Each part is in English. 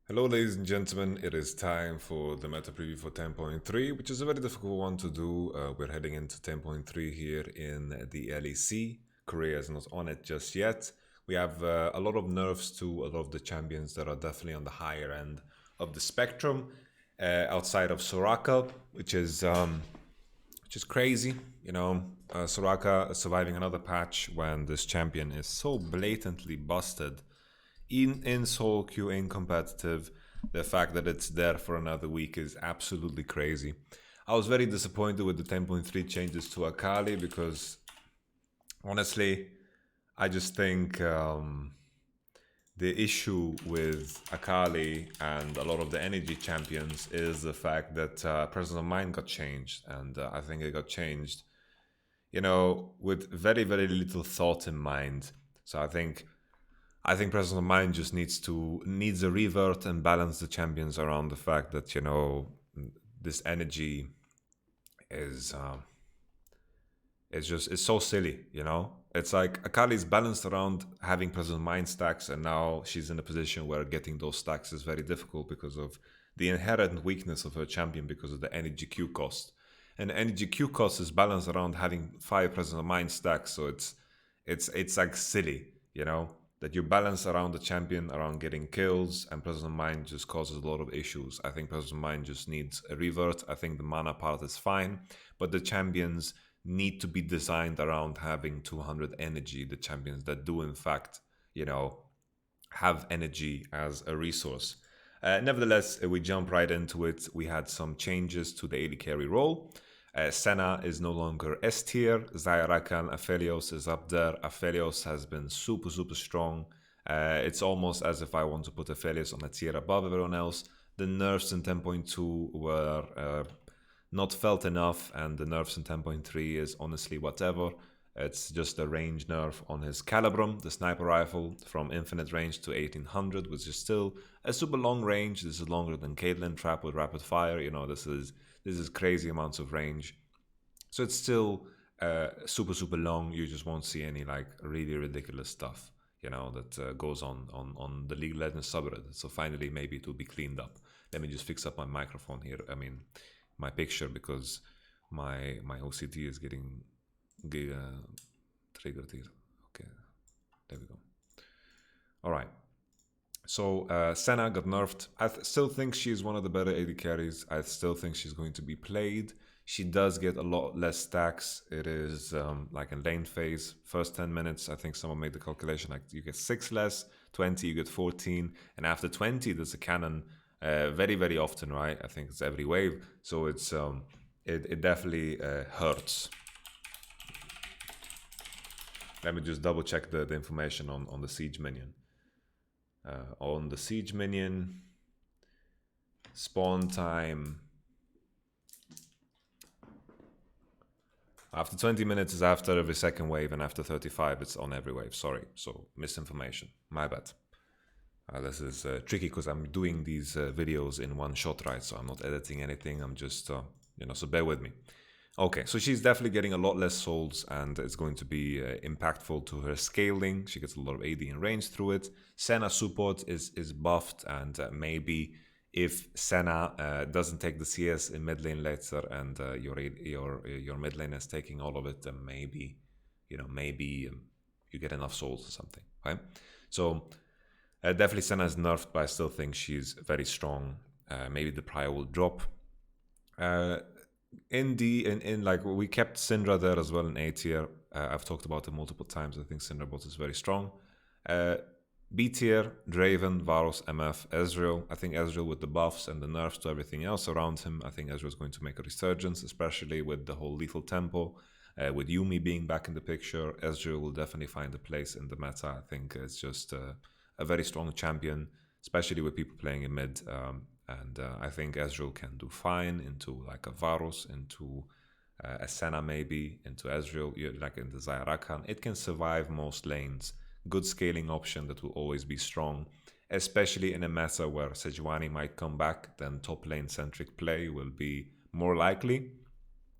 Hello ladies and gentlemen, it is time for the meta preview for 10.3, which is a very difficult one to do. We're heading into 10.3 here in the LEC. Korea is not on it just yet. We have a lot of nerfs to a lot of the champions that are definitely on the higher end of the spectrum, outside of Soraka, which is crazy. Soraka surviving another patch when this champion is so blatantly busted in solo queue, in competitive. The fact that it's there for another week is absolutely crazy. I was very disappointed with the 10.3 changes to Akali because honestly, I just think the issue with Akali and a lot of the energy champions is the fact that presence of mind got changed, and I think it got changed, with very very little thought in mind. So I think presence of mind just needs a revert and balance the champions around the fact that this energy is it's so silly. It's like Akali's balanced around having presence of mind stacks, and now she's in a position where getting those stacks is very difficult because of the inherent weakness of her champion because of the energy Q cost. And energy Q cost is balanced around having 5 presence of mind stacks, so it's like silly, that you balance around the champion around getting kills, and presence of mind just causes a lot of issues. I think presence of mind just needs a revert. I think the mana part is fine, but the champions need to be designed around having 200 energy. The champions that do in fact, have energy as a resource. Nevertheless, we jump right into it. We had some changes to the AD carry role. Senna is no longer S tier. Zyarakan Aphelios is up there. Aphelios has been super, super strong. It's almost as if I want to put Aphelios on a tier above everyone else. The nerfs in 10.2 were not felt enough, and the nerfs in 10.3 is honestly whatever. It's just a range nerf on his Calibrum, the sniper rifle, from infinite range to 1800, which is still a super long range. This is longer than Caitlyn Trap with rapid fire. This is crazy amounts of range. So it's still super super long. You just won't see any like really ridiculous stuff, that goes on the League of Legends subreddit. So finally, maybe it will be cleaned up. Let me just fix up my microphone here. I mean, my picture, because my OCD is getting triggered here. Okay, there we go. All right. So Senna got nerfed. I still think she's one of the better AD carries. I still think she's going to be played. She does get a lot less stacks. It is like in lane phase. First 10 minutes, I think someone made the calculation, like you get 6 less, 20, you get 14. And after 20, there's a cannon very, very often, right? I think it's every wave. So it definitely hurts. Let me just double check the information on the siege minion. On the siege minion, spawn time after 20 minutes is after every second wave, and after 35 it's on every wave. Sorry, so misinformation, my bad. This is tricky because I'm doing these videos in one shot, right? So I'm not editing anything, I'm just so bear with me. Okay, so she's definitely getting a lot less souls, and it's going to be impactful to her scaling. She gets a lot of AD and range through it. Senna support is buffed, and maybe if Senna doesn't take the CS in mid lane later, and your mid lane is taking all of it, then maybe you get enough souls or something, right? So definitely Senna is nerfed, but I still think she's very strong. Maybe the prior will drop. In like we kept Syndra there as well in A tier. I've talked about it multiple times. I think Syndra bot is very strong. B tier, Draven, Varus, MF, Ezreal. I think Ezreal with the buffs and the nerfs to everything else around him, I think Ezreal is going to make a resurgence, especially with the whole lethal tempo. With Yuumi being back in the picture, Ezreal will definitely find a place in the meta. I think it's just a very strong champion, especially with people playing in mid. And I think Ezreal can do fine into like a Varus, into a Senna maybe, into Ezreal, like into Zyarakan. It can survive most lanes. Good scaling option that will always be strong, especially in a meta where Sejuani might come back, then top lane centric play will be more likely.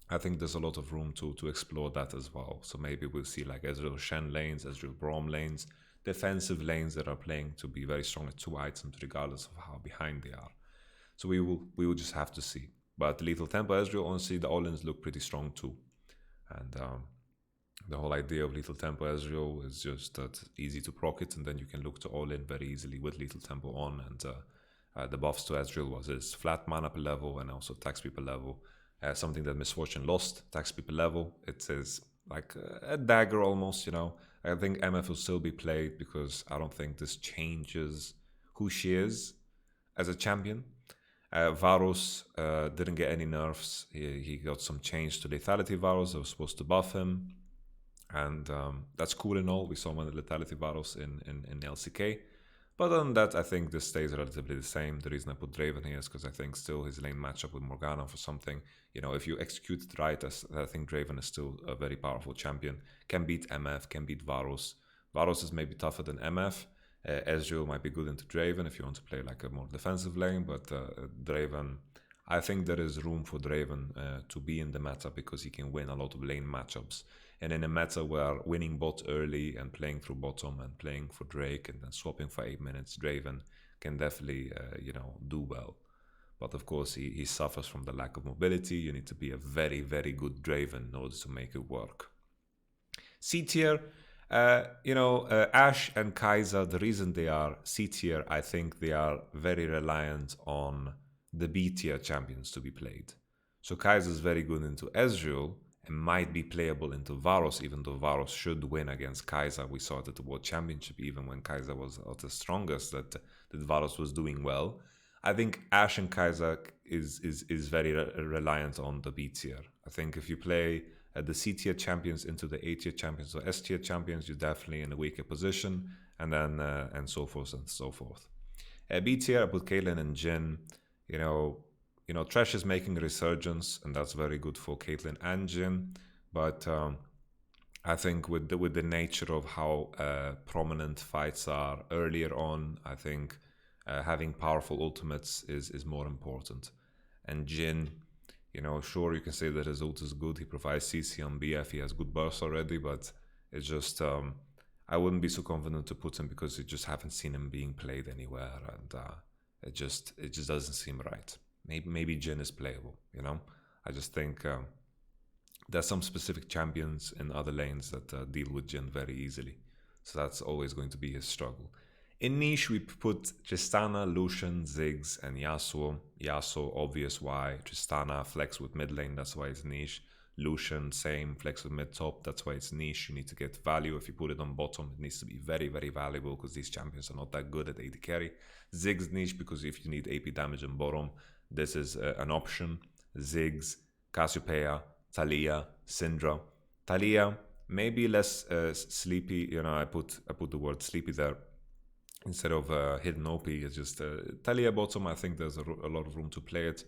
I think there's a lot of room to explore that as well. So maybe we'll see like Ezreal Shen lanes, Ezreal Braum lanes. defensive lanes that are playing to be very strong at 2 items regardless of how behind they are. So we will just have to see. But Lethal Tempo Ezreal, honestly, the all-ins look pretty strong too. And the whole idea of Lethal Tempo Ezreal is just that easy to proc it, and then you can look to all-in very easily with Lethal Tempo on. And the buffs to Ezreal was his flat mana per level and also attack speed per level. Something that Miss Fortune lost, attack speed per level. It is like a dagger almost, you know. I think MF will still be played because I don't think this changes who she is as a champion. Varus didn't get any nerfs. He got some change to lethality Varus that was supposed to buff him. And that's cool and all. We saw one of the lethality Varus in LCK. But other than that, I think this stays relatively the same. The reason I put Draven here is because I think still his lane matchup with Morgana for something. You know, if you execute it right, I think Draven is still a very powerful champion. Can beat MF, can beat Varus. Varus is maybe tougher than MF. Ezreal might be good into Draven if you want to play like a more defensive lane. But Draven, I think there is room for Draven to be in the meta because he can win a lot of lane matchups. And in a meta where winning bot early and playing through bottom and playing for Drake and then swapping for 8 minutes, Draven can definitely, do well. But of course, he suffers from the lack of mobility. You need to be a very, very good Draven in order to make it work. C tier, Ashe and Kai'Sa, the reason they are C tier, I think they are very reliant on the B tier champions to be played. So Kai'Sa is very good into Ezreal, might be playable into Varus, even though Varus should win against Kai'Sa. We saw it at the World Championship, even when Kai'Sa was at the strongest, that Varus was doing well. I think Ashe and Kai'Sa is very reliant on the B tier. I think if you play the C tier champions into the A tier champions or S tier champions, you're definitely in a weaker position, and then and so forth and so forth. B tier, I put Caitlyn and Jhin. Trash is making a resurgence, and that's very good for Caitlyn and Jhin. But I think with the nature of how prominent fights are earlier on, I think having powerful ultimates is more important. And Jhin, sure, you can say that his ult is good. He provides CC on BF. He has good bursts already, but it's just I wouldn't be so confident to put him because you just haven't seen him being played anywhere, and it just doesn't seem right. Maybe Jhin is playable, I just think there's some specific champions in other lanes that deal with Jhin very easily. So that's always going to be his struggle. In niche, we put Tristana, Lucian, Ziggs, and Yasuo. Yasuo, obvious why. Tristana, flex with mid lane, that's why it's niche. Lucian, same, flex with mid top, that's why it's niche. You need to get value. If you put it on bottom, it needs to be very, very valuable because these champions are not that good at AD carry. Ziggs niche because if you need AP damage on bottom, this is an option. Ziggs, Cassiopeia, Talia, Syndra. Talia, maybe less sleepy. I put the word sleepy there instead of hidden OP. It's just Talia bottom. I think there's a lot of room to play it.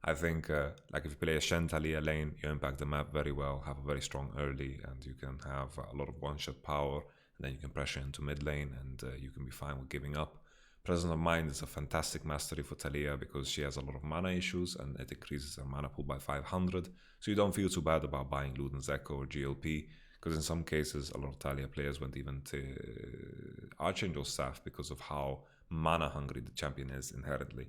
I think like if you play a Shen Talia lane, you impact the map very well, have a very strong early, and you can have a lot of one-shot power, and then you can pressure into mid lane, and you can be fine with giving up. Presence of Mind is a fantastic mastery for Talia because she has a lot of mana issues and it increases her mana pool by 500. So you don't feel too bad about buying Luden's Echo or GLP, because in some cases a lot of Talia players went even to Archangel Staff because of how mana hungry the champion is inherently.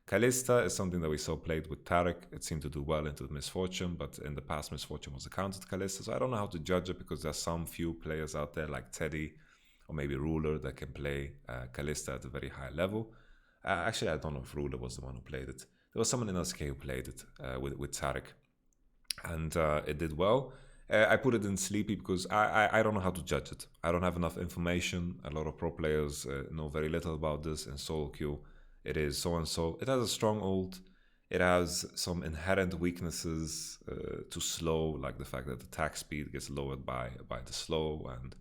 Kalista is something that we saw played with Taric. It seemed to do well into Miss Fortune, but in the past Miss Fortune was a counter to Kalista, so I don't know how to judge it because there's some few players out there like Teddy or maybe Ruler that can play Kalista at a very high level. Actually, I don't know if Ruler was the one who played it. There was someone in LCK who played it with Taric, and it did well. I put it in Sleepy because I don't know how to judge it. I don't have enough information. A lot of pro players know very little about this. In solo queue, it is so-and-so. It has a strong ult. It has some inherent weaknesses to slow, like the fact that the attack speed gets lowered by the slow, and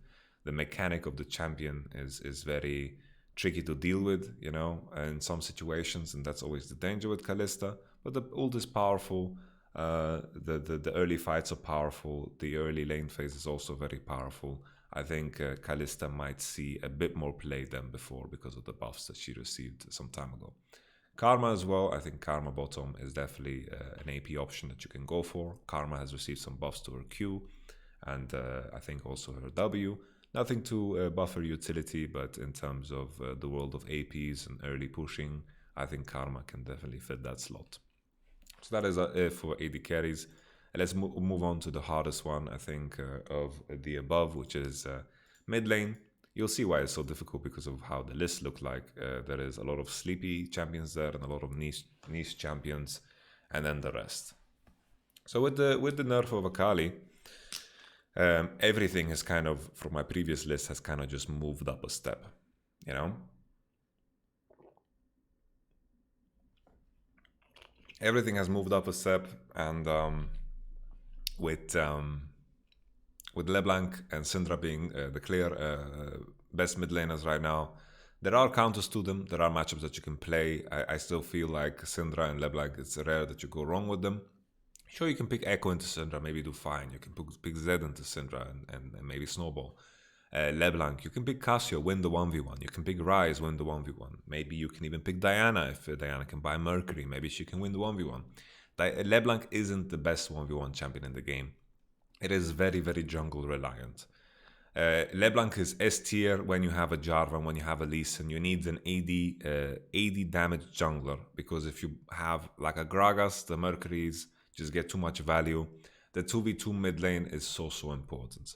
the mechanic of the champion is very tricky to deal with, in some situations, and that's always the danger with Kalista. But the ult is powerful. The early fights are powerful. The early lane phase is also very powerful. I think Kalista might see a bit more play than before because of the buffs that she received some time ago. Karma as well. I think Karma bottom is definitely an AP option that you can go for. Karma has received some buffs to her Q and I think also her W. Nothing to buffer utility, but in terms of the world of APs and early pushing, I think Karma can definitely fit that slot. So that is it for AD carries. Let's move on to the hardest one, I think, of the above, which is mid lane. You'll see why it's so difficult because of how the list look like. There is a lot of sleepy champions there and a lot of niche champions, and then the rest. So with the nerf of Akali, everything has kind of, from my previous list, has kind of just moved up a step, you know? Everything has moved up a step, and with LeBlanc and Syndra being the clear best mid laners right now, there are counters to them. There are matchups that you can play. I still feel like Syndra and LeBlanc, it's rare that you go wrong with them. Sure, you can pick Echo into Syndra, maybe do fine. You can pick Zed into Syndra and maybe Snowball. LeBlanc, you can pick Cassio, win the 1v1. You can pick Ryze, win the 1v1. Maybe you can even pick Diana if Diana can buy Mercury. Maybe she can win the 1v1. LeBlanc isn't the best 1v1 champion in the game. It is very, very jungle reliant. LeBlanc is S tier when you have a Jarvan, when you have a Lee Sin. You need an AD damage jungler, because if you have like a Gragas, the Mercuries just get too much value. The 2v2 mid lane is so important.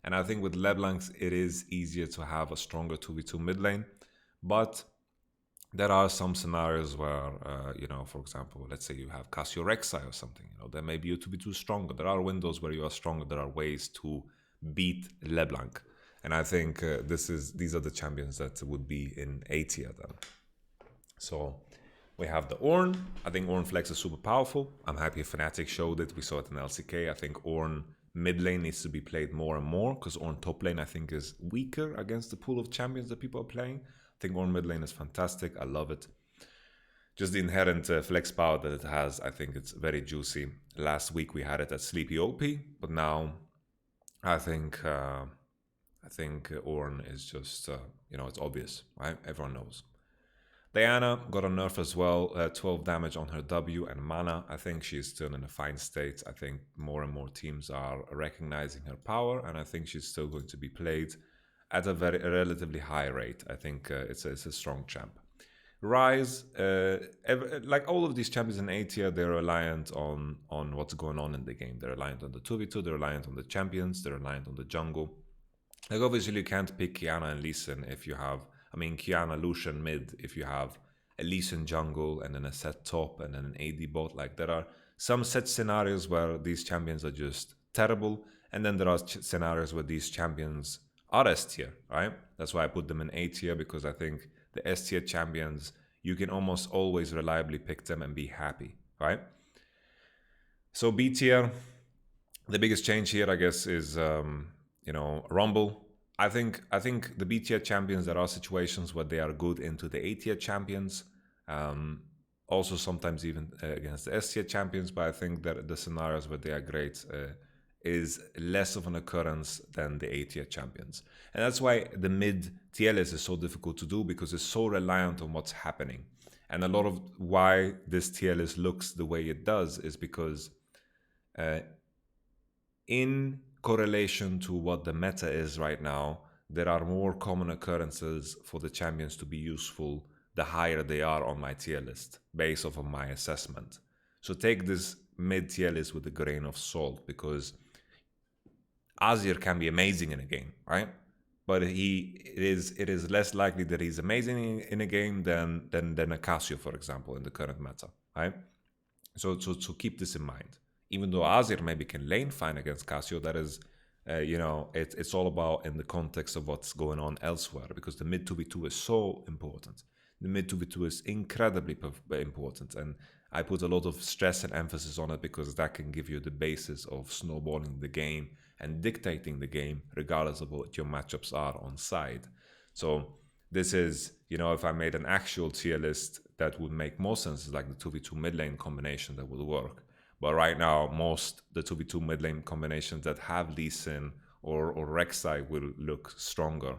And I think with LeBlancs, it is easier to have a stronger 2v2 mid lane. But there are some scenarios where, for example, let's say you have Cassio Rek'Sai or something, then maybe you 2v2 stronger. There are windows where you are stronger. There are ways to beat LeBlanc. And I think these are the champions that would be in A tier then. So we have the Ornn. I think Ornn Flex is super powerful. I'm happy Fnatic showed it. We saw it in LCK. I think Ornn mid lane needs to be played more and more, because Ornn top lane I think is weaker against the pool of champions that people are playing. I think Ornn mid lane is fantastic. I love it. Just the inherent flex power that it has, I think it's very juicy. Last week we had it at Sleepy OP, but now I think Ornn is just it's obvious, right? Everyone knows. Diana got a nerf as well, 12 damage on her W and mana. I think she's still in a fine state. I think more and more teams are recognizing her power, and I think she's still going to be played at a relatively high rate. I think it's a strong champ. Ryze, like all of these champions in A tier, they're reliant on what's going on in the game. They're reliant on the 2v2, they're reliant on the champions, they're reliant on the jungle. Like obviously you can't pick Qiyana and Lee Sin if you have, Qiyana, Lucian mid, if you have a Lee Sin jungle and then a Sett top and then an AD bot. Like there are some set scenarios where these champions are just terrible, and then there are scenarios where these champions are S tier, right? That's why I put them in A tier, because I think the S tier champions, you can almost always reliably pick them and be happy, right? So B tier, the biggest change here, I guess, is Rumble. I think the B tier champions, there are situations where they are good into the A tier champions. Also sometimes even against the S tier champions, but I think that the scenarios where they are great is less of an occurrence than the A tier champions. And that's why the mid tier list is so difficult to do, because it's so reliant on what's happening. And a lot of why this tier list looks the way it does is because in correlation to what the meta is right now, there are more common occurrences for the champions to be useful the higher they are on my tier list, based off of my assessment. So take this mid tier list with a grain of salt, because Azir can be amazing in a game, right? But it is less likely that he's amazing in a game than a Cassio, for example, in the current meta, right? So keep this in mind. Even though Azir maybe can lane fine against Cassio, that is, it's all about in the context of what's going on elsewhere, because the mid 2v2 is so important. The mid 2v2 is incredibly important, and I put a lot of stress and emphasis on it, because that can give you the basis of snowballing the game and dictating the game regardless of what your matchups are on side. So this is, if I made an actual tier list, that would make more sense, like the 2v2 mid lane combination that would work. But right now, the 2v2 mid lane combinations that have Lee Sin or Rek'Sai will look stronger.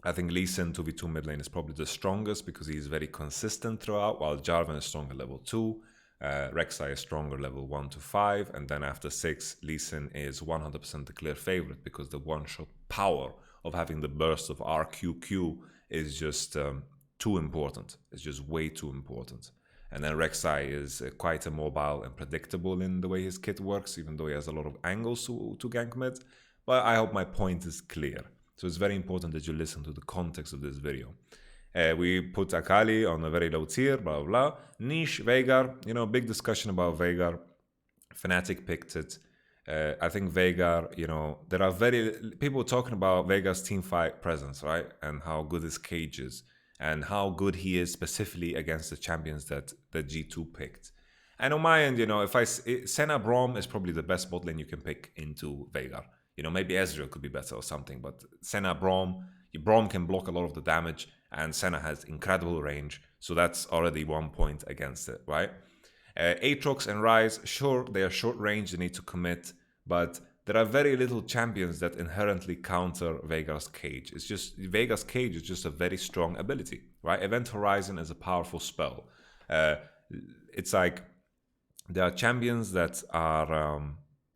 I think Lee Sin 2v2 mid lane is probably the strongest, because he's very consistent throughout, while Jarvan is strong at level 2. Rek'Sai is stronger level 1 to 5, and then after 6, Lee Sin is 100% the clear favorite because the one-shot power of having the burst of RQQ is just too important. It's just way too important. And then Rek'Sai is quite immobile and predictable in the way his kit works, even though he has a lot of angles to gank mid. But I hope my point is clear. So it's very important that you listen to the context of this video. We put Akali on a very low tier, blah, blah, blah. Niche, Veigar, big discussion about Veigar. Fnatic picked it. I think Veigar, there are people talking about Veigar's teamfight presence, right? And how good his cage is. And how good he is specifically against the champions that G2 picked. And on my end, Senna Braum is probably the best bot lane you can pick into Veigar. Maybe Ezreal could be better or something, but Senna Braum can block a lot of the damage, and Senna has incredible range, so that's already 1 point against it, right? Aatrox and Ryze, sure, they are short range, they need to commit, but there are very little champions that inherently counter Veigar's cage. It's just, Veigar's cage is just a very strong ability, right? Event Horizon is a powerful spell. It's like, there are champions that are,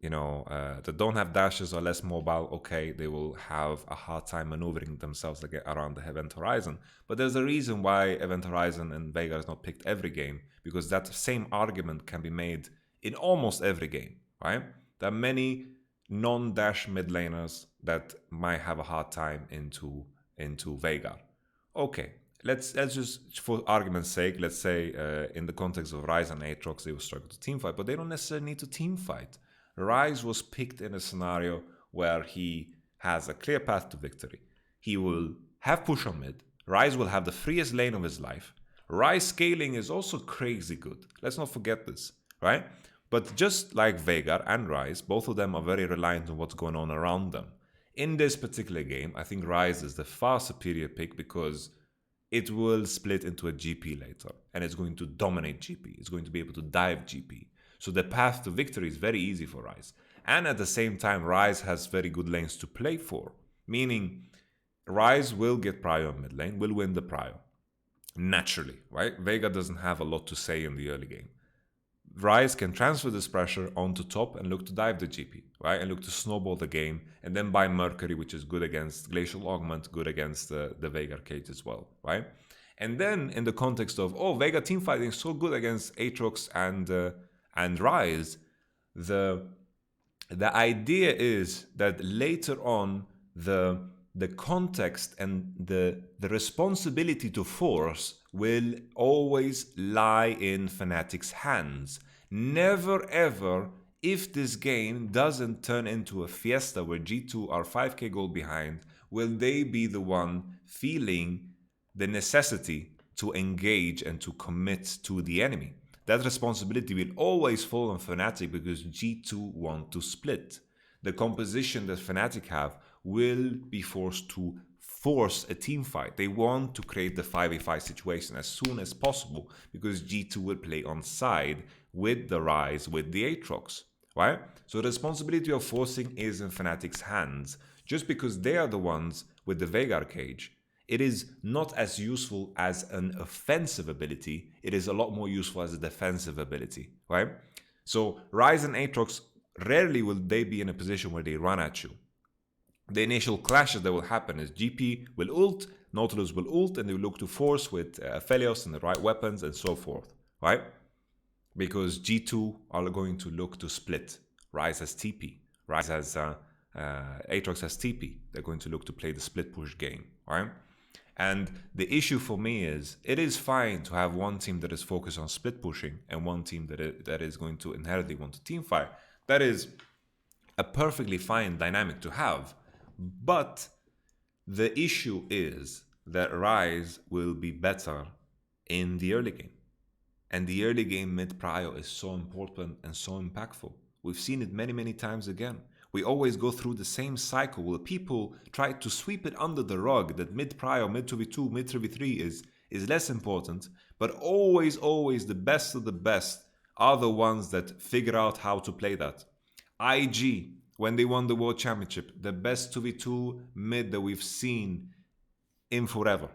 that don't have dashes or less mobile. Okay, they will have a hard time maneuvering themselves to get around the Event Horizon. But there's a reason why Event Horizon and Veigar is not picked every game, because that same argument can be made in almost every game, right? There are many non-dash mid laners that might have a hard time into Veigar. Okay, let's just, for argument's sake, let's say in the context of Ryze and Aatrox, they will struggle to teamfight, but they don't necessarily need to teamfight. Ryze was picked in a scenario where he has a clear path to victory. He will have push on mid. Ryze will have the freest lane of his life. Ryze scaling is also crazy good. Let's not forget this, right? But just like Veigar and Ryze, both of them are very reliant on what's going on around them. In this particular game, I think Ryze is the far superior pick because it will split into a GP later, and it's going to dominate GP. It's going to be able to dive GP. So the path to victory is very easy for Ryze. And at the same time, Ryze has very good lanes to play for. Meaning, Ryze will get prio in mid lane, will win the prio. Naturally, right? Veigar doesn't have a lot to say in the early game. Ryze can transfer this pressure onto top and look to dive the GP, right? And look to snowball the game. And then buy Mercury, which is good against Glacial Augment, good against the Veigar cage as well, right? And then in the context of, Veigar teamfighting is so good against Aatrox and Ryze, the idea is that later on the context and the responsibility to force will always lie in Fnatic's hands. Never ever, if this game doesn't turn into a fiesta where G2 are 5k gold behind, will they be the one feeling the necessity to engage and to commit to the enemy. That responsibility will always fall on Fnatic because G2 want to split. The composition that Fnatic have will be forced to force a team fight. They want to create the 5v5 situation as soon as possible because G2 will play on side with the Ryze, with the Aatrox, right? So the responsibility of forcing is in Fnatic's hands. Just because they are the ones with the Veigar cage, it is not as useful as an offensive ability. It is a lot more useful as a defensive ability, right? So Ryze and Aatrox, rarely will they be in a position where they run at you. The initial clashes that will happen is GP will ult, Nautilus will ult, and they will look to force with Aphelios and the right weapons and so forth, right? Because G2 are going to look to split. Ryze has TP. Ryze has Aatrox has TP. They're going to look to play the split push game, right? And the issue for me is, it is fine to have one team that is focused on split pushing and one team that is going to inherently want to team fight. That is a perfectly fine dynamic to have. But the issue is that Ryze will be better in the early game. And the early game mid prio is so important and so impactful. We've seen it many, many times again. We always go through the same cycle where people try to sweep it under the rug that mid prio, mid 2v2, mid 3v3 is less important. But always, always the best of the best are the ones that figure out how to play that. IG, when they won the World Championship, the best 2v2 mid that we've seen in forever.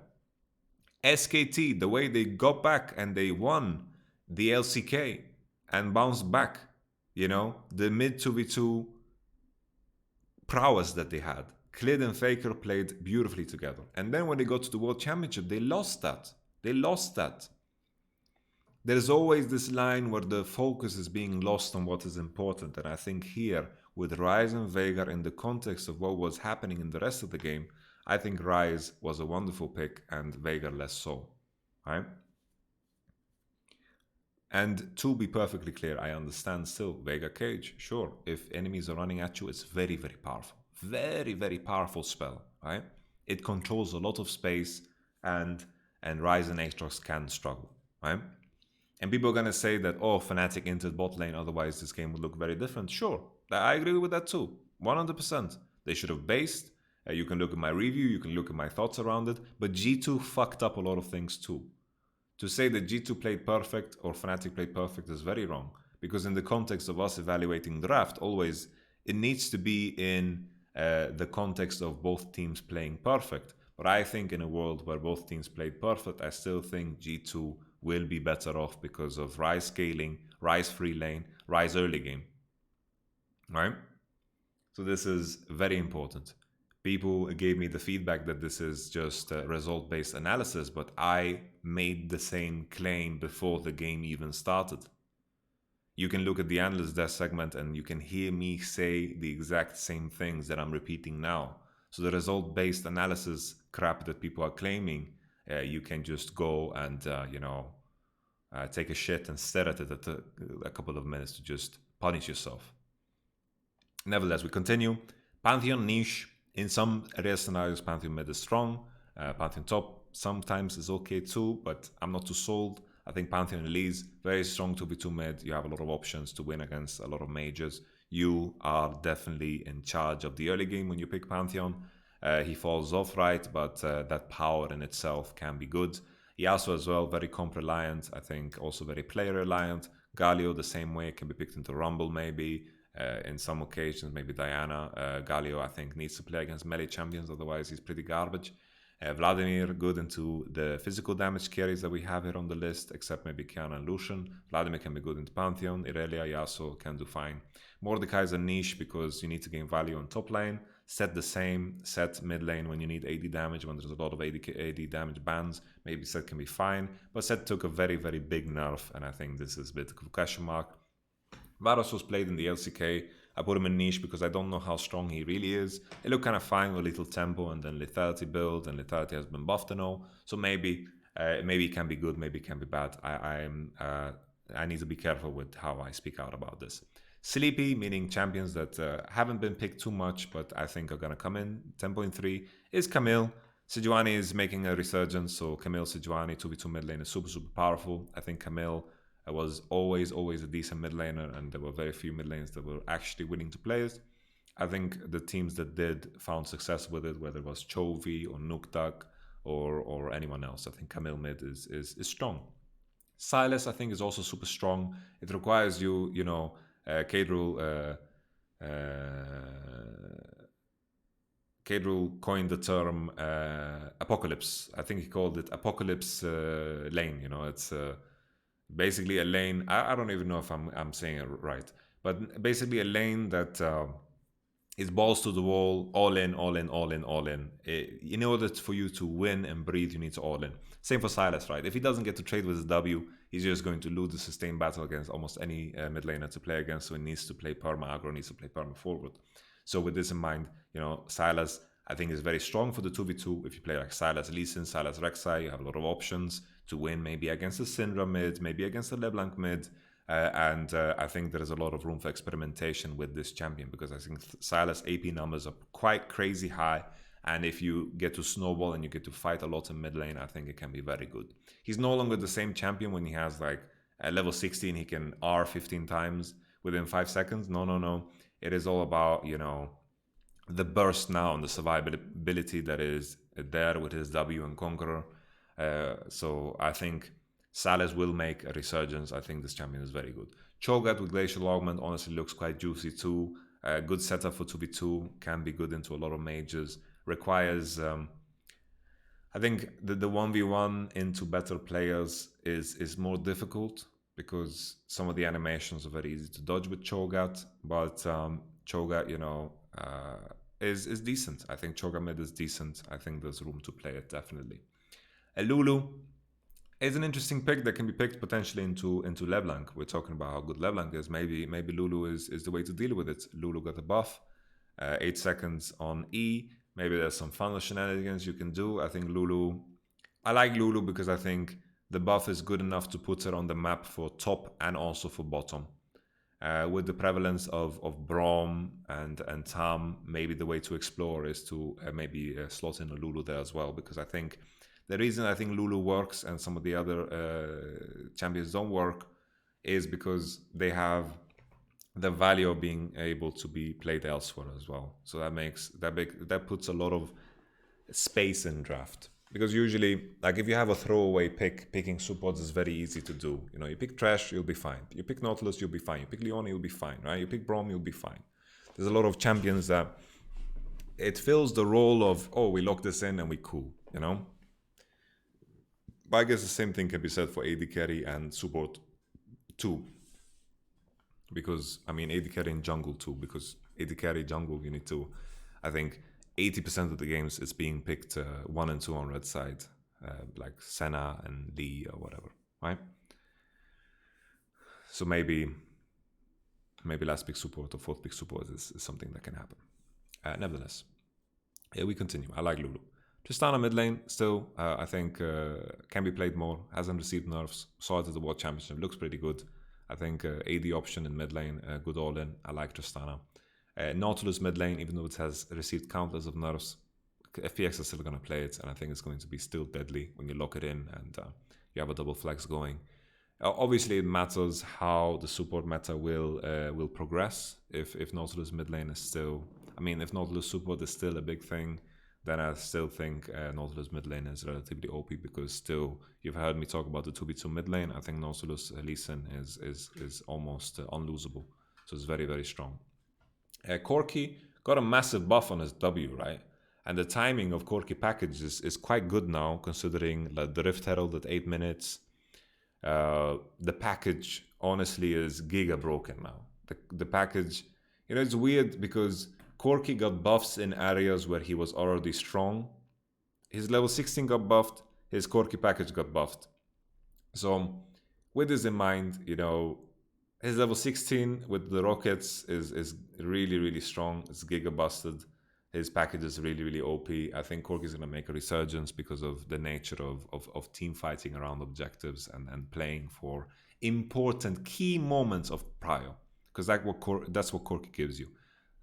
SKT, the way they got back and they won the LCK, and bounced back. You know, the mid 2v2 prowess that they had. Klid and Faker played beautifully together. And then when they got to the World Championship, they lost that. They lost that. There's always this line where the focus is being lost on what is important. And I think here, with Ryze and Veigar in the context of what was happening in the rest of the game, I think Ryze was a wonderful pick and Veigar less so. Right? And to be perfectly clear, I understand still, Veigar Cage, sure, if enemies are running at you, it's very, very powerful. Very, very powerful spell, right? It controls a lot of space and Ryze and Aatrox can struggle, right? And people are going to say that, oh, Fnatic entered bot lane, otherwise this game would look very different. Sure, I agree with that too, 100%. They should have based. You can look at my review, you can look at my thoughts around it, but G2 fucked up a lot of things too. To say that G2 played perfect or Fnatic played perfect is very wrong, because in the context of us evaluating the draft, always it needs to be in the context of both teams playing perfect. But I think in a world where both teams played perfect, I still think G2 will be better off because of Ryze scaling, Ryze free lane, Ryze early game. Right? So this is very important. People gave me the feedback that this is just result-based analysis, but I made the same claim before the game even started. You can look at the analyst desk segment and you can hear me say the exact same things that I'm repeating now. So the result-based analysis crap that people are claiming, you can just go and, take a shit and stare at it at a couple of minutes to just punish yourself. Nevertheless, we continue. Pantheon niche. In some rare scenarios, Pantheon mid is strong. Pantheon top sometimes is okay too, but I'm not too sold. I think Pantheon Elise, very strong 2v2 mid. You have a lot of options to win against a lot of majors. You are definitely in charge of the early game when you pick Pantheon. He falls off right, but that power in itself can be good. Yasuo as well, very comp reliant. I think also very player reliant. Galio the same way, can be picked into Rumble maybe. In some occasions, maybe Diana. Galio, I think, needs to play against melee champions, otherwise he's pretty garbage. Vladimir, good into the physical damage carries that we have here on the list, except maybe Kiana and Lucian. Vladimir can be good into Pantheon. Irelia, Yasuo can do fine. Mordecai is a niche because you need to gain value on top lane. Sett the same. Sett mid lane when you need AD damage, when there's a lot of AD damage bans. Maybe Sett can be fine. But Sett took a very, very big nerf, and I think this is a bit of a question mark. Varus was played in the LCK. I put him in niche because I don't know how strong he really is. It looked kind of fine with little tempo and then lethality build, and lethality has been buffed and all. So maybe it can be good, maybe it can be bad. I need to be careful with how I speak out about this. Sleepy, meaning champions that haven't been picked too much, but I think are going to come in. 10.3 is Camille. Sejuani is making a resurgence, so Camille, Sejuani, 2v2 mid lane is super, super powerful. I think Camille was always a decent mid laner, and there were very few mid lanes that were actually willing to play it. I think the teams that did found success with it, whether it was Chovy or Nuktak or anyone else. I think Camille mid is strong. Silas, I think, is also super strong. It requires you, Kadrul coined the term apocalypse. I think he called it apocalypse lane. It's basically a lane. I don't even know if I'm saying it right, but basically a lane that is balls to the wall, all in, all in, all in, all in. In order for you to win and breathe, you need to all in. Same for Silas, right? If he doesn't get to trade with his W, he's just going to lose the sustained battle against almost any mid laner to play against. So he needs to play perma aggro, needs to play perma forward. So with this in mind, Silas, I think, is very strong for the 2v2. If you play like Silas Lee Sin, Silas Rek'Sai, you have a lot of options to win, maybe against a Syndra mid, maybe against a LeBlanc mid. And I think there is a lot of room for experimentation with this champion, because I think Silas AP numbers are quite crazy high. And if you get to snowball and you get to fight a lot in mid lane, I think it can be very good. He's no longer the same champion when he has like at level 16, he can R 15 times within 5 seconds. No. It is all about, the burst now and the survivability that is there with his W and Conqueror. So I think Silas will make a resurgence. I think this champion is very good. Cho'Gath with Glacial Augment honestly looks quite juicy too. Good setup for 2v2, can be good into a lot of mages. Requires, I think the 1v1 into better players is more difficult. because some of the animations are very easy to dodge with Cho'Gath, but Cho'Gath, is decent. I think Cho'Gath mid is decent. I think there's room to play it, definitely. Lulu is an interesting pick that can be picked potentially into LeBlanc. We're talking about how good LeBlanc is. Maybe Lulu is the way to deal with it. Lulu got a buff, 8 seconds on E. Maybe there's some fun shenanigans you can do. I think Lulu... I like Lulu because I think the buff is good enough to put her on the map for top and also for bottom. With the prevalence of Braum and Tam, maybe the way to explore is to maybe slot in a Lulu there as well, because I think the reason I think Lulu works and some of the other champions don't work is because they have the value of being able to be played elsewhere as well. So that puts a lot of space in draft. Because usually, like if you have a throwaway pick, picking supports is very easy to do. You pick Trash, you'll be fine. You pick Nautilus, you'll be fine. You pick Leona, you'll be fine, right? You pick Braum, you'll be fine. There's a lot of champions that it fills the role of, oh, we lock this in and we cool, But I guess the same thing can be said for AD carry and support too. Because, AD carry and jungle too. Because AD carry, jungle, you need to, I think, 80% of the games is being picked 1 and 2 on red side, like Senna and Lee or whatever, right? So maybe last pick support or fourth pick support is something that can happen. Nevertheless, we continue. I like Lulu. Tristana mid lane still, I think can be played more. Hasn't received nerfs. Saw it at the World Championship. Looks pretty good. I think AD option in mid lane, good all in. I like Tristana. Nautilus mid lane, even though it has received countless of nerfs, FPX is still going to play it, and I think it's going to be still deadly when you lock it in and you have a double flex going. Obviously, it matters how the support meta will progress. If Nautilus mid lane is still, if Nautilus support is still a big thing, then I still think Nautilus mid lane is relatively OP, because still, you've heard me talk about the 2v2 mid lane. I think Nautilus Lee Sin is almost unlosable, so it's very, very strong. Corki got a massive buff on his W, right? And the timing of Corki package is quite good now, considering like the Rift Herald at 8 minutes. The package, honestly, is giga broken now. The package, it's weird because Corki got buffs in areas where he was already strong. His level 16 got buffed, his Corki package got buffed. So, with this in mind, his level 16 with the rockets is really, really strong. It's giga busted. His package is really, really OP. I think Corki is going to make a resurgence because of the nature of team fighting around objectives and playing for important key moments of prio. Because that's what Corki gives you.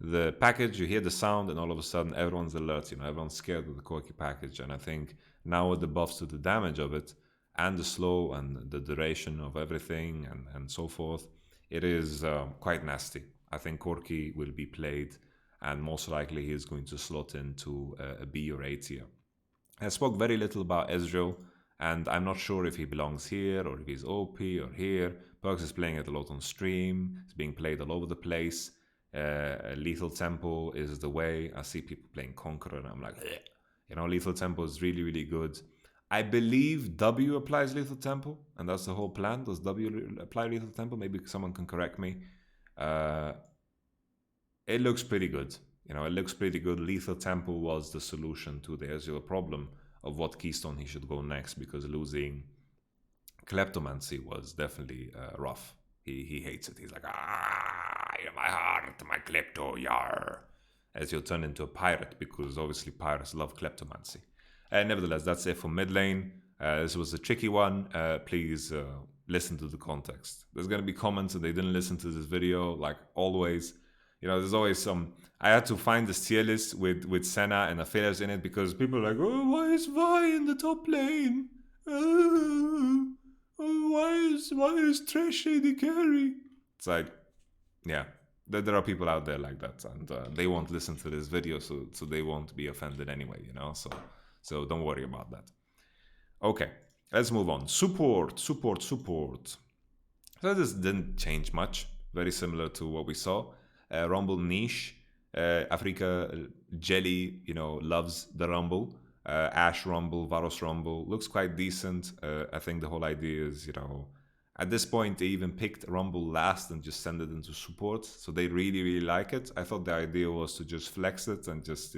The package, you hear the sound, and all of a sudden everyone's alert. Everyone's scared of the Corki package. And I think now with the buffs to the damage of it, and the slow and the duration of everything and so forth, it is quite nasty. I think Corki will be played, and most likely he is going to slot into a B or A tier. I spoke very little about Ezreal, and I'm not sure if he belongs here or if he's OP or here. Perks is playing it a lot on stream. It's being played all over the place. Lethal Tempo is the way. I see people playing Conqueror, and I'm like, Lethal Tempo is really, really good. I believe W applies Lethal Tempo, and that's the whole plan. Does W apply Lethal Tempo? Maybe someone can correct me. It looks pretty good. It looks pretty good. Lethal Tempo was the solution to the Ezreal problem of what Keystone he should go next, because losing Kleptomancy was definitely rough. He hates it. He's like, my heart, my Klepto, yar. Ezreal turned into a pirate, because obviously pirates love Kleptomancy. Nevertheless, that's it for mid lane. This was a tricky one. Please listen to the context. There's going to be comments that they didn't listen to this video, like always. There's always some... I had to find this tier list with Senna and affairs in it, because people are like, oh, why is Vi in the top lane? Why is Trash AD carry? It's like, yeah, there are people out there like that, and they won't listen to this video, so they won't be offended anyway, So don't worry about that. Okay, let's move on. Support. So this didn't change much. Very similar to what we saw. Rumble niche. Africa Jelly, loves the Rumble. Ashe Rumble, Varus Rumble. Looks quite decent. I think the whole idea is, At this point, they even picked Rumble last and just send it into support. So they really, really like it. I thought the idea was to just flex it and just,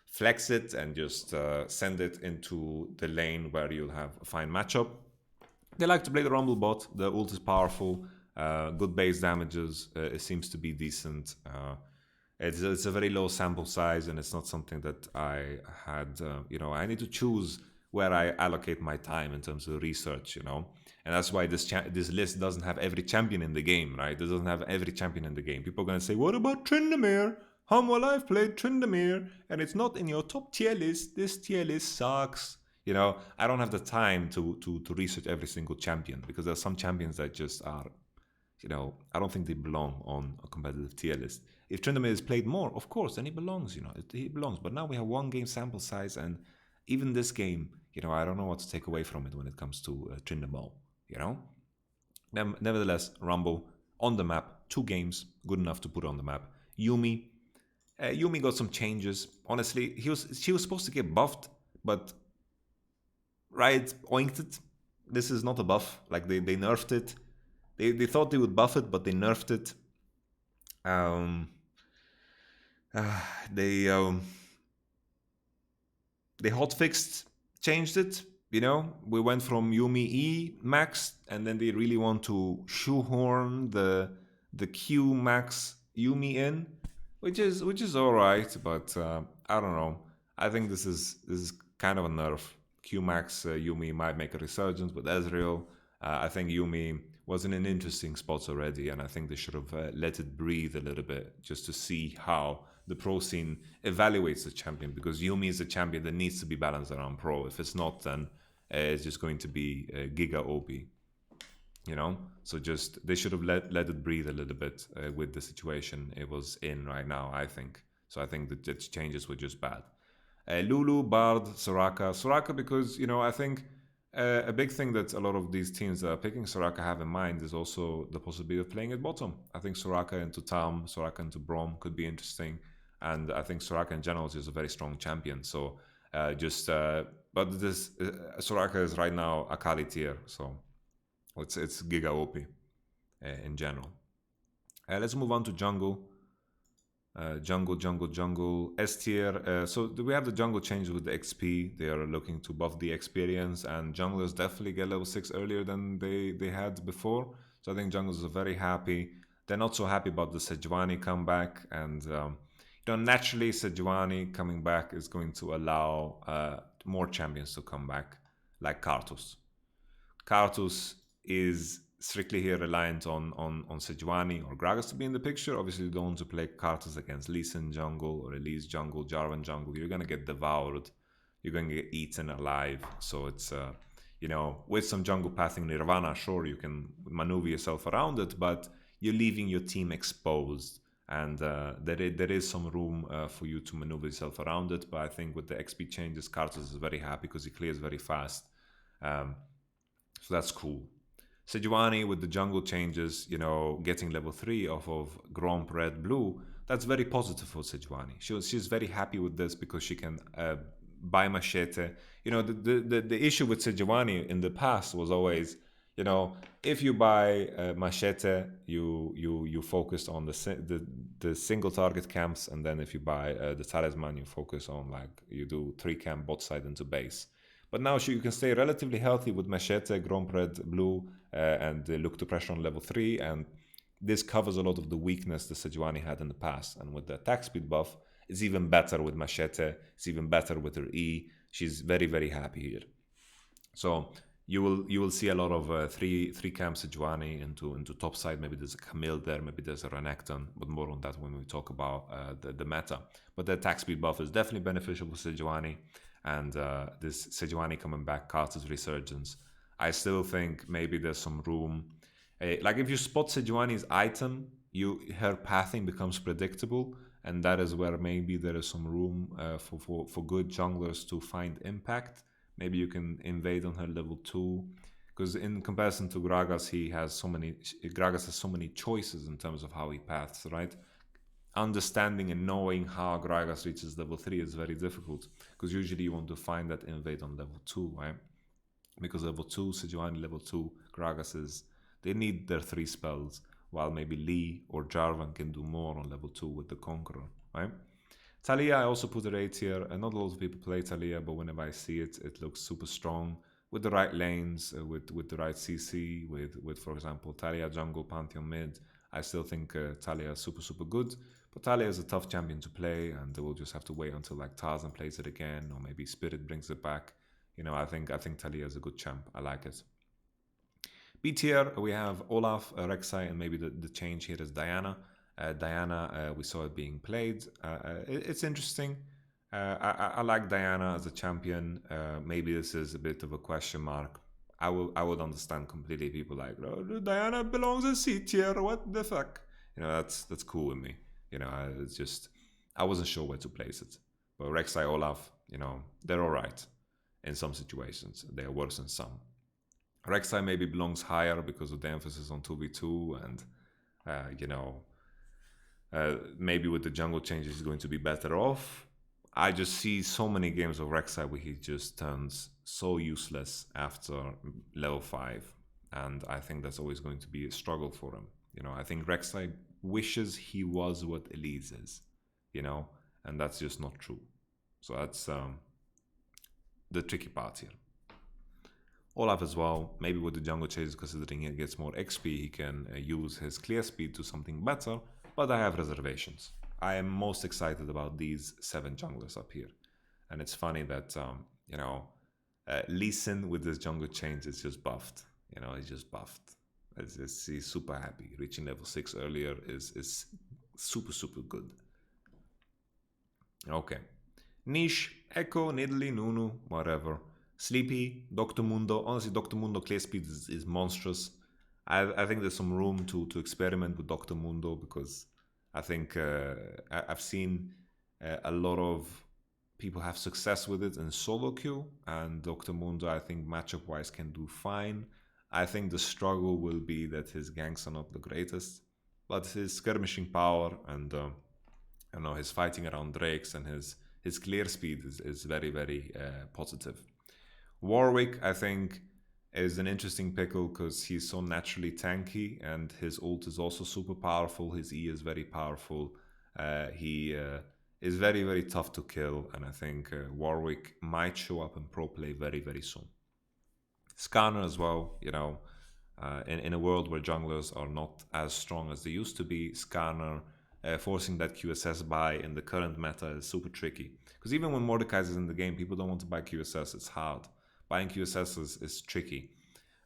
flex it and just send it into the lane where you'll have a fine matchup. They like to play the Rumble bot. The ult is powerful, good base damages. It seems to be decent. It's a very low sample size, and it's not something that I had. I need to choose where I allocate my time in terms of research. And that's why this list doesn't have every champion in the game, right? It doesn't have every champion in the game. People are gonna say, "What about Tryndamere? Well, I've played Tryndamere, and it's not in your top tier list. This tier list sucks." I don't have the time to research every single champion, because there are some champions that just are, I don't think they belong on a competitive tier list. If Tryndamere is played more, of course, then he belongs, he belongs. But now we have one game sample size, and even this game, I don't know what to take away from it when it comes to Tryndamere, Nevertheless, Rumble on the map, 2 games, good enough to put on the map. Yumi got some changes. Honestly, she was supposed to get buffed, but Riot oinked it. This is not a buff. Like, they nerfed it. They thought they would buff it, but they nerfed it. They hotfixed, changed it. We went from Yumi E max, and then they really want to shoehorn the Q max Yumi in, which is all right, but I don't know. I think this is kind of a nerf. Q max Yumi might make a resurgence with Ezreal. I think Yumi was in an interesting spot already, and I think they should have let it breathe a little bit just to see how the pro scene evaluates the champion, because Yumi is a champion that needs to be balanced around pro. If it's not, then it's just going to be giga OP. So just they should have let it breathe a little bit with the situation it was in right now, I think. So I think that the changes were just bad. Lulu, Bard, Soraka, because I think a big thing that a lot of these teams that are picking Soraka have in mind is also the possibility of playing at bottom. I think Soraka into Tam, Soraka into Brom could be interesting, and I think Soraka in general is a very strong champion. So but this Soraka is right now Akali tier, so it's giga OP in general. Let's move on to jungle. Jungle, S tier. So we have the jungle change with the XP. They are looking to buff the experience, and junglers definitely get level 6 earlier than they had before. So I think junglers are very happy. They're not so happy about the Sejuani comeback, and naturally Sejuani coming back is going to allow more champions to come back, like Karthus. Karthus is strictly here reliant on Sejuani or Gragas to be in the picture. Obviously, you don't want to play Karthus against Lee Sin jungle or Elise jungle, Jarvan jungle. You're going to get devoured. You're going to get eaten alive. So it's, with some jungle pathing Nirvana, sure, you can maneuver yourself around it, but you're leaving your team exposed. And there is some room for you to maneuver yourself around it. But I think with the XP changes, Karthus is very happy because he clears very fast. So that's cool. Sejuani with the jungle changes, getting level 3 off of Gromp Red Blue, that's very positive for Sejuani. She's very happy with this because she can buy Machete. The issue with Sejuani in the past was always, if you buy Machete, you focus on the single target camps, and then if you buy the Talisman, you focus on you do 3 camp bot side into base. But now you can stay relatively healthy with Machete, Gromp Red Blue, and look to pressure on level 3, and this covers a lot of the weakness the Sejuani had in the past. And with the attack speed buff, it's even better with Machete, it's even better with her E. She's very, very happy here. So you will see a lot of three camp Sejuani into top side. Maybe there's a Camille there, maybe there's a Renekton, but more on that when we talk about the meta. But the attack speed buff is definitely beneficial for Sejuani. And this Sejuani coming back, Karthus resurgence, I still think maybe there's some room. If you spot Sejuani's item, her pathing becomes predictable, and that is where maybe there is some room for good junglers to find impact. Maybe you can invade on her level 2, because in comparison to Gragas, Gragas has so many choices in terms of how he paths, right? Understanding and knowing how Gragas reaches level 3 is very difficult, because usually you want to find that invade on level 2, right? because level 2 Sejuani, level 2 Gragas's, they need their 3 spells, while maybe Lee or Jarvan can do more on level 2 with the Conqueror, right? Talia, I also put it A tier, and not a lot of people play Talia, but whenever I see it, it looks super strong with the right lanes, with the right CC, with for example Talia jungle, Pantheon mid. I still think Talia is super super good, but Talia is a tough champion to play, and we'll just have to wait until like Tarzan plays it again, or maybe Spirit brings it back. You know, I think Talia is a good champ. I like it. B tier, we have Olaf, Rek'Sai, and maybe the change here is Diana. Diana, we saw it being played. It's interesting. I like Diana as a champion. Maybe this is a bit of a question mark. I would understand completely people like, oh, Diana belongs in C tier. What the fuck? You know, that's cool with me. You know, it's just I wasn't sure where to place it. But Rek'Sai, Olaf, you know, they're all right in some situations. They're worse in some. Rek'Sai maybe belongs higher because of the emphasis on 2v2 and, you know, maybe with the jungle changes he's going to be better off. I just see so many games of Rek'Sai where he just turns so useless after level 5. And I think that's always going to be a struggle for him. You know, I think Rek'Sai wishes he was what Elise is, you know, and that's just not true. So that's the tricky part here. Olaf as well, maybe with the jungle chases, considering he gets more XP, he can use his clear speed to something better, but I have reservations. I am most excited about these 7 junglers up here. And it's funny that, you know, Lee Sin with this jungle change is just buffed. You know, he's just buffed. He's super happy. Reaching level 6 earlier is super, super good. Okay. Niche, Echo, Nidalee, Nunu, whatever. Sleepy, Dr. Mundo. Honestly, Dr. Mundo clear speed is monstrous. I think there's some room to experiment with Dr. Mundo because I think I've seen a lot of people have success with it in solo queue, and Dr. Mundo, I think matchup-wise can do fine. I think the struggle will be that his ganks are not the greatest, but his skirmishing power and I know his fighting around Drakes and his clear speed is very, very positive. Warwick, I think, is an interesting pickle because he's so naturally tanky and his ult is also super powerful. His E is very powerful. He is very, very tough to kill, and I think Warwick might show up in pro play very, very soon. Skarner as well, you know, in a world where junglers are not as strong as they used to be, Skarner forcing that QSS buy in the current meta is super tricky. Because even when Mordekaiser is in the game, people don't want to buy QSS, it's hard. Buying QSS is tricky.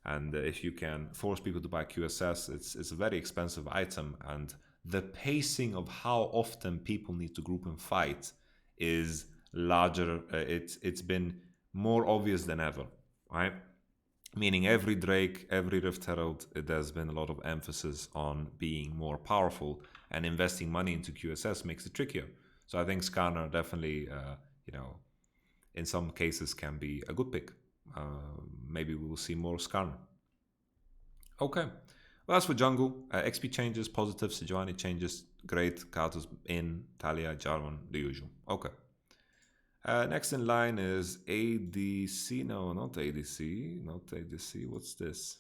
And if you can force people to buy QSS, it's a very expensive item. And the pacing of how often people need to group and fight is larger. It's been more obvious than ever, right? Meaning every Drake, every Rift Herald, there's been a lot of emphasis on being more powerful, and investing money into QSS makes it trickier. So I think Skarner definitely, you know, in some cases can be a good pick. Maybe we will see more Skarner. Okay, well, that's for jungle. XP changes, positive. Sejuani changes, great. Karthus in, Talia, Jarvan, the usual. Okay. Next in line is ADC. No, not ADC. Not ADC. What's this?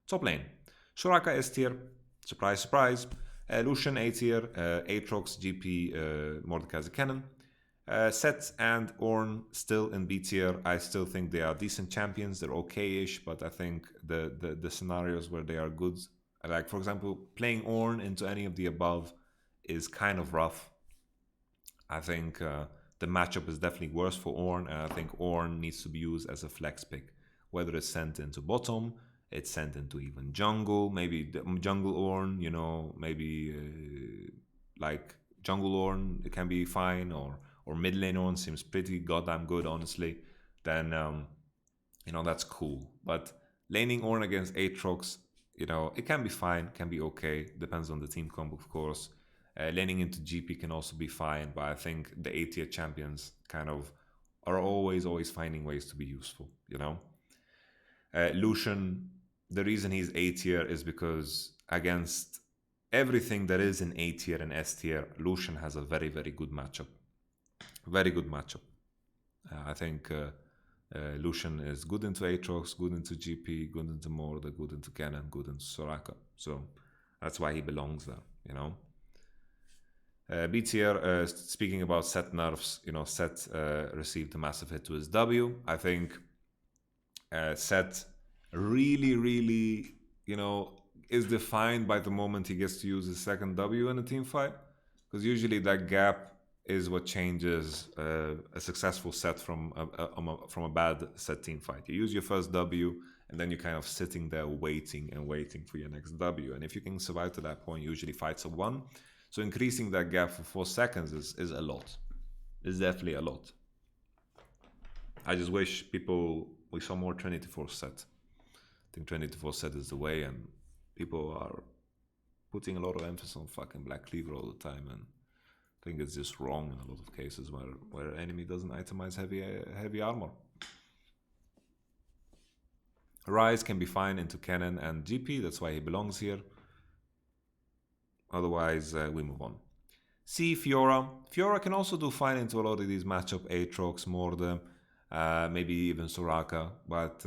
Top lane. Soraka S tier. Surprise, surprise. Lucian A tier. Aatrox, GP, YamatoCannon. Sett and Ornn still in B tier. I still think they are decent champions. They're okay-ish, but I think the scenarios where they are good, like for example, playing Ornn into any of the above is kind of rough. I think the matchup is definitely worse for Ornn, and I think Ornn needs to be used as a flex pick. Whether it's sent into bottom, it's sent into even jungle, maybe jungle Ornn, you know, maybe like jungle Ornn, it can be fine, or mid lane Ornn seems pretty goddamn good, honestly. Then, you know, that's cool. But laning Ornn against Aatrox, you know, it can be fine, can be okay. Depends on the team combo, of course. Laning into GP can also be fine, but I think the A tier champions kind of are always finding ways to be useful, you know? Lucian, the reason he's A tier is because against everything that is in A tier and S tier, Lucian has a very, very good matchup. Very good matchup. I think Lucian is good into Aatrox, good into GP, good into Morda, good into Cannon, good into Soraka. So that's why he belongs there, you know. B tier, speaking about Sett nerfs, you know, Sett received a massive hit to his W. I think Sett really, you know, is defined by the moment he gets to use his second W in a team fight. Because usually that gap is what changes a successful Sett from a bad Sett team fight. You use your first W, and then you're kind of sitting there waiting for your next W. And if you can survive to that point, usually fights are won. So increasing that gap for 4 seconds is a lot. It's definitely a lot. I just wish we saw more Trinity Force Sett. I think Trinity Force Sett is the way, and people are putting a lot of emphasis on fucking Black Cleaver all the time, and I think it's just wrong in a lot of cases where enemy doesn't itemize heavy armor. Ryze can be fine into Cannon and GP, that's why he belongs here. Otherwise, we move on. C, Fiora. Fiora can also do fine into a lot of these matchup, Aatrox, Morda, maybe even Soraka, but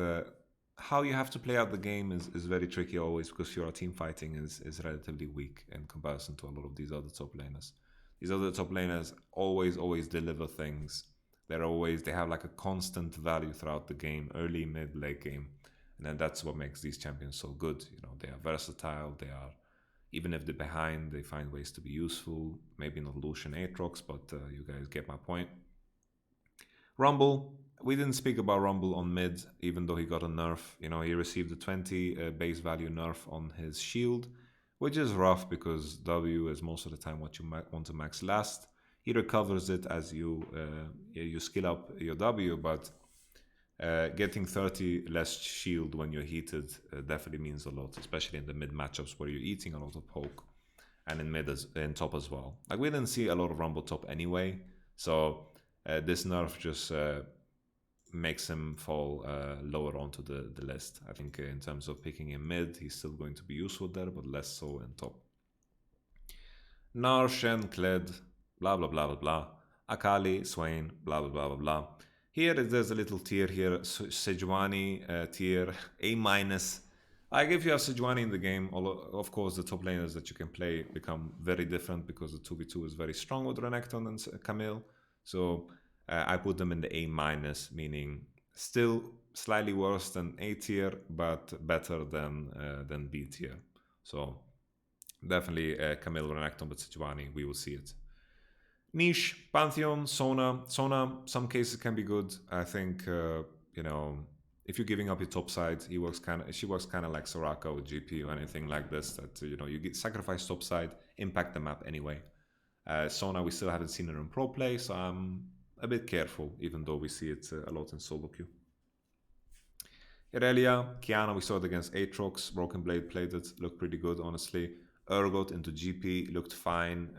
how you have to play out the game is very tricky always, because Fiora team fighting is relatively weak in comparison to a lot of these other top laners. These other top laners always deliver things. They have like a constant value throughout the game, early, mid, late game, and then that's what makes these champions so good. You know, they are versatile. They are, even if they're behind, they find ways to be useful. Maybe not Lucian Aatrox, but you guys get my point. Rumble. We didn't speak about Rumble on mid, even though he got a nerf. You know, he received a 20 base value nerf on his shield, which is rough because W is most of the time what you want to max last. He recovers it as you skill up your W, but getting 30 less shield when you're heated definitely means a lot, especially in the mid matchups where you're eating a lot of poke, and in top as well. Like, we didn't see a lot of Rumble top anyway, so this nerf just makes him fall lower onto the list. I think in terms of picking him mid, he's still going to be useful there, but less so in top. Nar, Shen, Kled, blah blah blah blah blah. Akali, Swain, blah blah blah blah blah. Here there's a little tier here, Sejuani tier, A-. Like, if you have Sejuani in the game, of course the top laners that you can play become very different because the 2v2 is very strong with Renekton and Camille. So I put them in the A-, meaning still slightly worse than A tier, but better than B tier. So definitely Camille, Renekton, but Sejuani, we will see it. Niche, Pantheon, Sona. Sona, some cases can be good. I think, you know, if you're giving up your top side, she works kind of like Soraka or GP or anything like this, that, you know, you sacrifice top side, impact the map anyway. Sona, we still haven't seen her in pro play, so I'm a bit careful, even though we see it a lot in solo queue. Irelia, Kiana, we saw it against Aatrox. Broken Blade played it, looked pretty good, honestly. Urgot into GP, looked fine.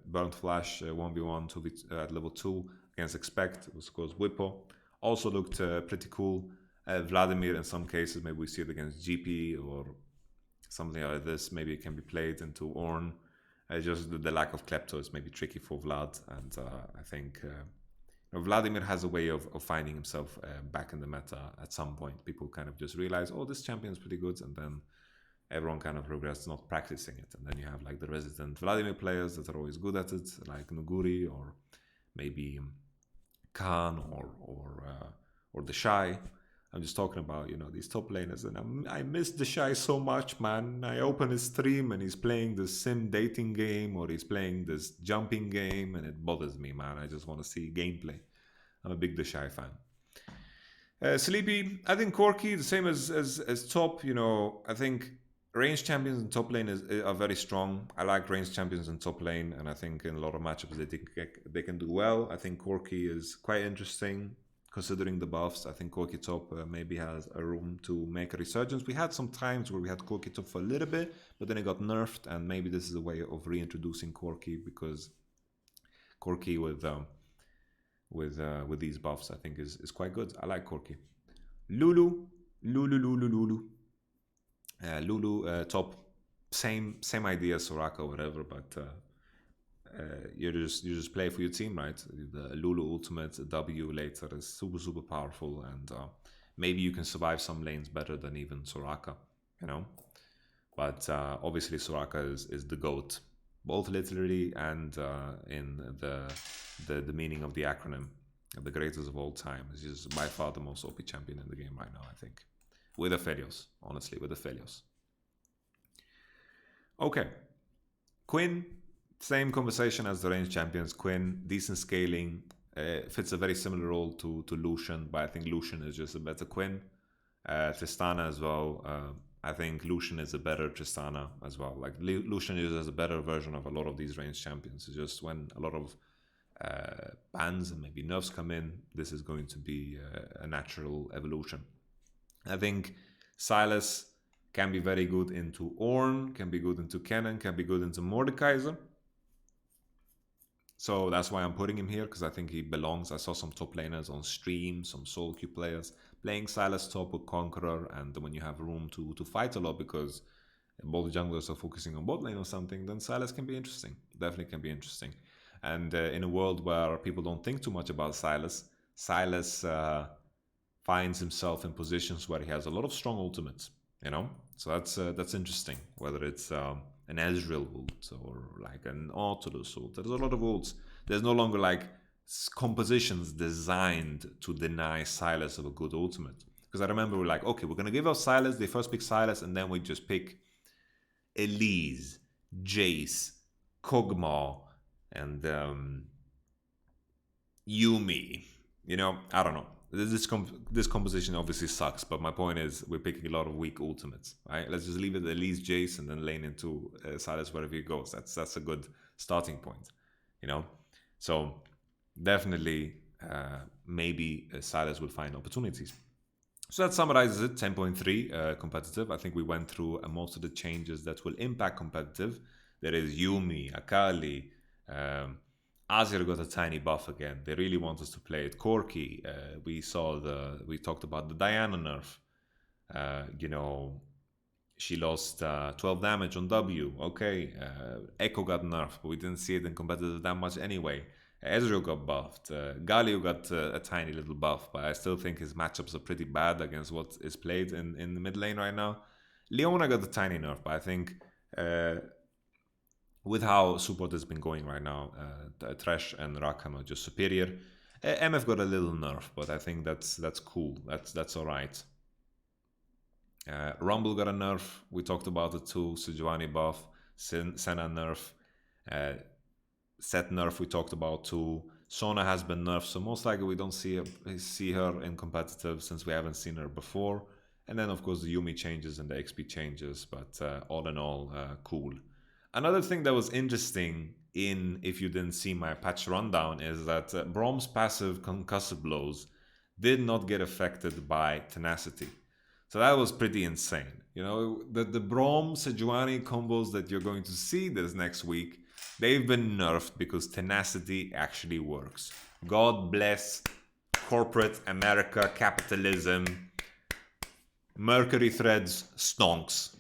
Burnt Flash 1v1 at level 2 against Expect, was called Whippo. Also looked pretty cool. Vladimir, in some cases, maybe we see it against GP or something like this. Maybe it can be played into Ornn. Just the lack of Klepto is maybe tricky for Vlad, and I think Vladimir has a way of finding himself back in the meta at some point. People kind of just realize, oh, this champion is pretty good, and then everyone kind of regrets not practicing it. And then you have like the resident Vladimir players that are always good at it, like Nuguri or maybe Khan or the Shy. I'm just talking about, you know, these top laners, and I miss the Shy so much, man. I open his stream and he's playing this sim dating game, or he's playing this jumping game, and it bothers me, man. I just want to see gameplay. I'm a big the Shy fan. Sleepy, I think Corki, the same as top. You know, I think ranged champions in top lane are very strong. I like ranged champions in top lane, and I think in a lot of matchups they can do well. I think Corki is quite interesting. Considering the buffs, I think Corki top maybe has a room to make a resurgence. We had some times where we had Corki top for a little bit, but then it got nerfed, and maybe this is a way of reintroducing Corki, because Corki with these buffs, I think is quite good. I like Corki. Lulu top, same idea, Soraka or whatever, but you just play for your team, right? The Lulu ultimate W later is super powerful, and maybe you can survive some lanes better than even Soraka, you know. But obviously Soraka is the GOAT, both literally and in the meaning of the acronym, the greatest of all time. Is just by far the most OP champion in the game right now, I think, with Aphelios, honestly, with Aphelios. Okay, Quinn, same conversation as the range champions. Quinn, decent scaling, fits a very similar role to Lucian, but I think Lucian is just a better Quinn. Tristana as well. I think Lucian is a better Tristana as well. Like Lucian is a better version of a lot of these range champions. It's just when a lot of bans and maybe nerfs come in, this is going to be a natural evolution. I think Silas can be very good into Ornn, can be good into Cannon, can be good into Mordekaiser. So that's why I'm putting him here, because I think he belongs. I saw some top laners on stream, some solo queue players playing Silas top with Conqueror, and when you have room to fight a lot because both junglers are focusing on bot lane or something, then Silas can be interesting. Definitely can be interesting. And in a world where people don't think too much about Silas, Silas finds himself in positions where he has a lot of strong ultimates, you know? So that's interesting, whether it's an Ezreal ult or like an Nautilus ult. There's a lot of ults. There's no longer like compositions designed to deny Silas of a good ultimate. Because I remember we're like, okay, we're going to give out Silas, they first pick Silas, and then we just pick Elise, Jace, Kog'Maw, and Yuumi. You know, I don't know. This composition obviously sucks, but my point is we're picking a lot of weak ultimates, right? Let's just leave it at least Jace and then lane into Silas wherever he goes. That's a good starting point, you know? So definitely maybe Silas will find opportunities. So that summarizes it, 10.3 competitive. I think we went through most of the changes that will impact competitive. There is Yuumi, Akali, Azir got a tiny buff again. They really want us to play it. Corki, we talked about the Diana nerf. You know, she lost 12 damage on W. Okay, Echo got nerfed, but we didn't see it in competitive that much anyway. Ezreal got buffed. Galio got a tiny little buff, but I still think his matchups are pretty bad against what is played in the mid lane right now. Leona got a tiny nerf, but I think with how support has been going right now, Thresh and Rakan are just superior. MF got a little nerf, but I think that's cool. That's all right. Rumble got a nerf. We talked about it too. Sejuani buff. Senna nerf. Sett nerf we talked about too. Sona has been nerfed, so most likely we don't see her in competitive since we haven't seen her before. And then of course the Yuumi changes and the XP changes, but all in all, cool. Another thing that was interesting if you didn't see my patch rundown, is that Braum's passive concussive blows did not get affected by tenacity. So that was pretty insane. You know, the Braum Sejuani combos that you're going to see this next week, they've been nerfed because tenacity actually works. God bless corporate America, capitalism. Mercury threads stonks.